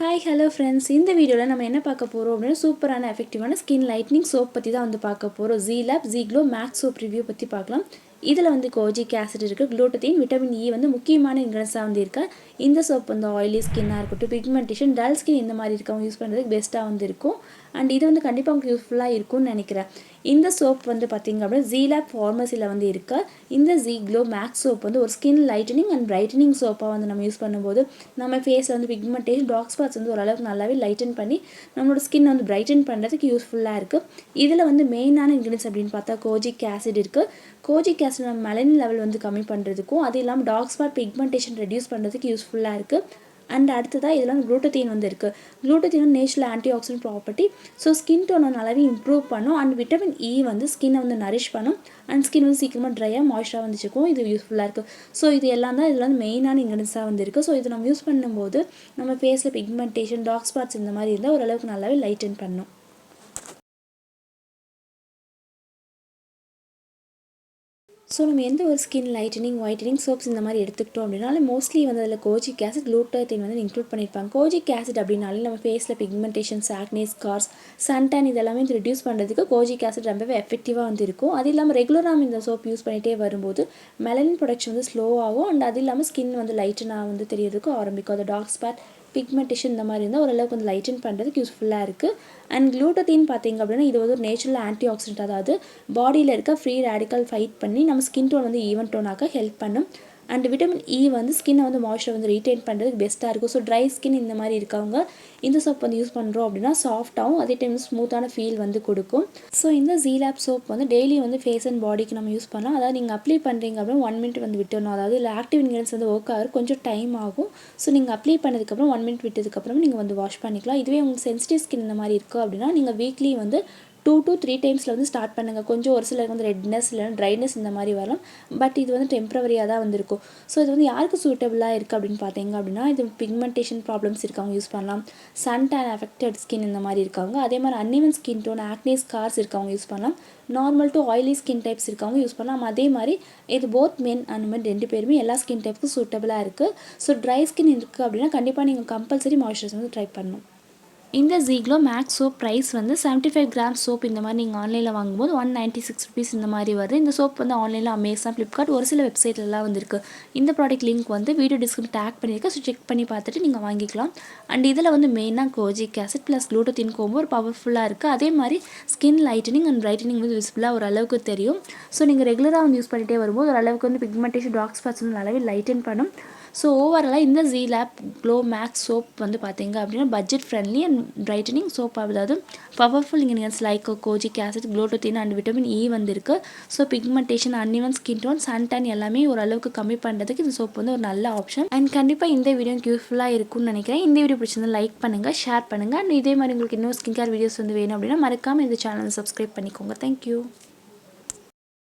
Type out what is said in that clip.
Hi hello friends, இந்த வீடியோவில் நம்ம என்ன பார்க்க போகிறோம் அப்படின்னா சூப்பரான எஃபெக்டிவான ஸ்கின் லைட்னிங் சோப் பற்றி தான் வந்து பார்க்க போகிறோம். Zeelab Zeeglow Max Soap review பற்றி பார்க்கலாம். இதில் வந்து Kojic Acid இருக்குது, Glutathione, விட்டமின் E வந்து முக்கியமான இன்க்ரீடியன்ஸாக வந்து இருக்கு. இந்த சோப் வந்து ஆயிலி ஸ்கின்னாக இருக்கட்டும், பிக்மெண்டேஷன், டல் ஸ்கின் இந்த மாதிரி இருக்கவங்க யூஸ் பண்ணுறதுக்கு பெஸ்ட்டாக வந்து இருக்கும். அண்ட் இது வந்து கண்டிப்பாக உங்களுக்கு யூஸ்ஃபுல்லாக இருக்கும்னு நினைக்கிறேன். இந்த சோப் வந்து பார்த்திங்க அப்படின்னா Zeelab ஃபார்மசியில் வந்து இருக்கு. இந்த Zeeglow Max Soap வந்து ஒரு ஸ்கின் லைட்டனிங் அண்ட் பிரைட்டனிங் சோப்பாக வந்து நம்ம யூஸ் பண்ணும்போது நம்ம ஃபேஸில் வந்து பிக்மெண்டேஷன், டார்க் ஸ்பாட்ஸ் வந்து ஓரளவுக்கு நல்லாவே லைட்டன் பண்ணி நம்மளோட ஸ்கின் வந்து பிரைட்டன் பண்ணுறதுக்கு யூஸ்ஃபுல்லாக இருக்குது. இதில் வந்து மெயினான இன்க்ரீடியன்ஸ் அப்படின்னு பார்த்தா Kojic Acid இருக்குது. Kojic Acid நம்ம மெலனின் லெவல் வந்து கம்மி பண்ணுறதுக்கும், அது இல்லாமல் டார்க் ஸ்பாட் பிக்மெண்டேஷன் ரெடியூஸ் பண்ணுறதுக்கு யூஸ்ஃபுல்லாக இருக்குது. அண்ட் அடுத்ததாக இதில் வந்து Glutathione வந்து இருக்குது. Glutathione natural antioxidant property. So skin டோனை நல்லாவே இம்ப்ரூவ் பண்ணும். அண்ட் விட்டமின் இ வந்து ஸ்கின்னை வந்து நரிஷ் பண்ணும். அண்ட் ஸ்கின் வந்து சீக்கிரமாக ட்ரையாக மாய்ஸ்சராக வந்துச்சுக்கும். இது யூஸ்ஃபுல்லாக இருக்குது. ஸோ இது எல்லாம் தான் இதில் வந்து மெயினான இன்க்ரீடியன்ஸாக வந்து இருக்குது. ஸோ இது நம்ம யூஸ் பண்ணும்போது நம்ம ஃபேஸில் பிக்மெண்டேஷன், டார்க் ஸ்பாட்ஸ் இந்த மாதிரி இருந்தால் ஓரளவுக்கு நல்லாவே லைட்டன் பண்ணும். ஸோ நம்ம எந்த ஒரு ஸ்கின் லைட்டனிங், ஒயிட்டனிங் சோப்ஸ் இந்த மாதிரி எடுத்துக்கிட்டோம் அப்படின்னாலே மோஸ்ட்லி வந்து அதில் Kojic Acid, Glutathione வந்து இன்க்ளூட் பண்ணியிருப்பாங்க. Kojic Acid அப்படின்னாலே நம்ம ஃபேஸில் பிக்மெண்டேஷன்ஸ், ஆக்னே, ஸ்கார்ஸ், சன்டேன் இதெல்லாமே ரெடியூஸ் பண்ணுறதுக்கு Kojic Acid ரொம்பவே எஃபெக்டிவாக வந்து இருக்கும். அது இல்லாமல் ரெகுலராக நம்ம இந்த சோப் யூஸ் பண்ணிகிட்டே வரும்போது மெலனின் ப்ரொடக்ஷன் வந்து ஸ்லோ ஆகும். அண்ட் அது இல்லாமல் ஸ்கின் வந்து லைட்டனாக வந்து தெரியறதுக்கு ஆரம்பிக்கும். அது டார்க் ஸ்பாட், பிக்மெண்டேஷன் இந்த மாதிரி இருந்தால் ஓரளவுக்கு வந்து லைட்டன் பண்ணுறதுக்கு யூஸ்ஃபுல்லாக இருக்குது. அண்ட் Glutathione பார்த்திங்க அப்படின்னா இது வந்து ஒரு நேச்சுரல் ஆன்டி ஆக்சிடென்ட், அதாவது பாடியில் இருக்க ஃப்ரீ ரேடிக்கல் ஃபைட் பண்ணி நம்ம ஸ்கின் டோன் வந்து ஈவன் டோனாக ஹெல்ப் பண்ணும். அண்ட் விட்டமின் இ வந்து ஸ்கின்னை வந்து மாய்ஸ்சரை வந்து ரீட்டைன் பண்ணுறதுக்கு பெஸ்ட்டாக இருக்கும். ஸோ ட்ரை ஸ்கின் இந்த மாதிரி இருக்கவங்க இந்த சோப் வந்து யூஸ் பண்ணுறோம் அப்படின்னா சாஃப்டாகவும் அதே டைம் ஸ்மூத்தான ஃபீல் வந்து கொடுக்கும். ஸோ இந்த Zeelab சோப் வந்து டெய்லி வந்து ஃபேஸ் அண்ட் பாடிக்கு நம்ம யூஸ் பண்ணலாம். அதாவது நீங்கள் அப்ளை பண்ணுறீங்க அப்படின்னா 1 மினிட் வந்து விட்டுடணும். அதாவது இல்லை ஆக்டிவ் இன்கிரியன்ஸ் வந்து ஒர்க் ஆகும், கொஞ்சம் டைம் ஆகும். ஸோ நீங்கள் அப்ளை பண்ணதுக்கப்புறம் 1 மினிட் விட்டதுக்கப்புறம் நீங்கள் வந்து வாஷ் பண்ணிக்கலாம். இதுவே உங்களுக்கு சென்சிட்டிவ் ஸ்கின் இந்த மாதிரி இருக்குது அப்படின்னா நீங்கள் வீக்லி வந்து 2 to 3 டைம்ஸில் வந்து ஸ்டார்ட் பண்ணுங்கள். கொஞ்சம் ஒரு சிலருக்கு வந்து ரெட்னஸ் இல்லைனா ட்ரைனஸ் இந்த மாதிரி வரலாம். பட் இது வந்து டெம்பரவரியாக தான் வந்துருக்கும். ஸோ இது வந்து யாருக்கு சூட்டபிளாக இருக்குது அப்படின்னு பார்த்தீங்க அப்படின்னா இது பிக்மெண்டேஷன் ப்ராப்ளம்ஸ் இருக்கவங்க யூஸ் பண்ணலாம். சன் டேன் அஃபெக்டட் ஸ்கின் இந்த மாதிரி இருக்கவங்க, அதே மாதிரி uneven skin tone, acne, scars இருக்கவங்க யூஸ் பண்ணலாம். Normal to oily skin types இருக்கவங்க யூஸ் பண்ணலாம். அதே மாதிரி இது போத் மென் அண்ட் மென் 2 பேருமே எல்லா ஸ்கின் டைப்புக்கும் சூட்டபிளாக இருக்குது. ஸோ ட்ரை ஸ்கின் இருக்குது அப்படின்னா கண்டிப்பாக நீங்கள் கம்பல்சரி மாய்ஸ்சரைசர் வந்து ட்ரை பண்ணணும். இந்த Zeeglow Max Soap ப்ரைஸ் வந்து 75 கிராம் சோப் இந்த மாதிரி நீங்கள் ஆன்லைனில் வாங்கும்போது 196 ருபீஸ் இந்த மாதிரி வருது. இந்த சோப் வந்து ஆன்லைனில் Amazon, Flipkart ஒரு சில வெப்சைட்லலாம் வந்துருக்கு. இந்த ப்ராடக்ட் லிங்க் வந்து வீடியோ டிஸ்கிரிப்ஷன் டேக் பண்ணியிருக்கேன். ஸோ செக் பண்ணி பார்த்துட்டு நீங்கள் வாங்கிக்கலாம். அண்ட் இதில் வந்து மெயினாக Kojic Acid plus Glutathione combo ஒரு பவர்ஃபுல்லாக இருக்குது. அதே மாதிரி ஸ்கின் லைட்டனிங் அண்ட் பிரைட்டனிங் வந்து விசிபிளாக ஓரளவுக்கு தெரியும். ஸோ நீங்கள் ரெகுலராக வந்து யூஸ் பண்ணிகிட்டே வரும்போது ஓரளவுக்கு வந்து பிக்மெண்டேஷன், டார்க் ஸ்பாட்ஸ் வந்து நல்லாவே லைட்டன் பண்ணும். ஸோ ஓவராலாக இந்த Zeelab Zeeglow Max Soap வந்து பார்த்தீங்க அப்படின்னா budget friendly and brightening soap, அதாவது powerful ingredients like Kojic Acid, Glutathione and vitamin E வந்து இருக்குது. So pigmentation, uneven skin tone, suntan எல்லாமே ஓரளவுக்கு கம்மி பண்ணுறதுக்கு இந்த சோப் வந்து ஒரு நல்ல ஆப்ஷன். அண்ட் கண்டிப்பாக இந்த வீடியோ யூஸ்ஃபுல்லாக இருக்கும்னு நினைக்கிறேன். இந்த வீடியோ பிடிச்சிருந்தா லைக் பண்ணுங்கள், ஷேர் பண்ணுங்கள். அண்ட் இதே மாதிரி உங்களுக்கு இன்னும் ஸ்கின் கேர் வீடியோஸ் வந்து வேணும் அப்படின்னா மறக்காமல் இந்த சேனலை சப்ஸ்கிரைப் பண்ணிக்கோங்க. தேங்க்யூ.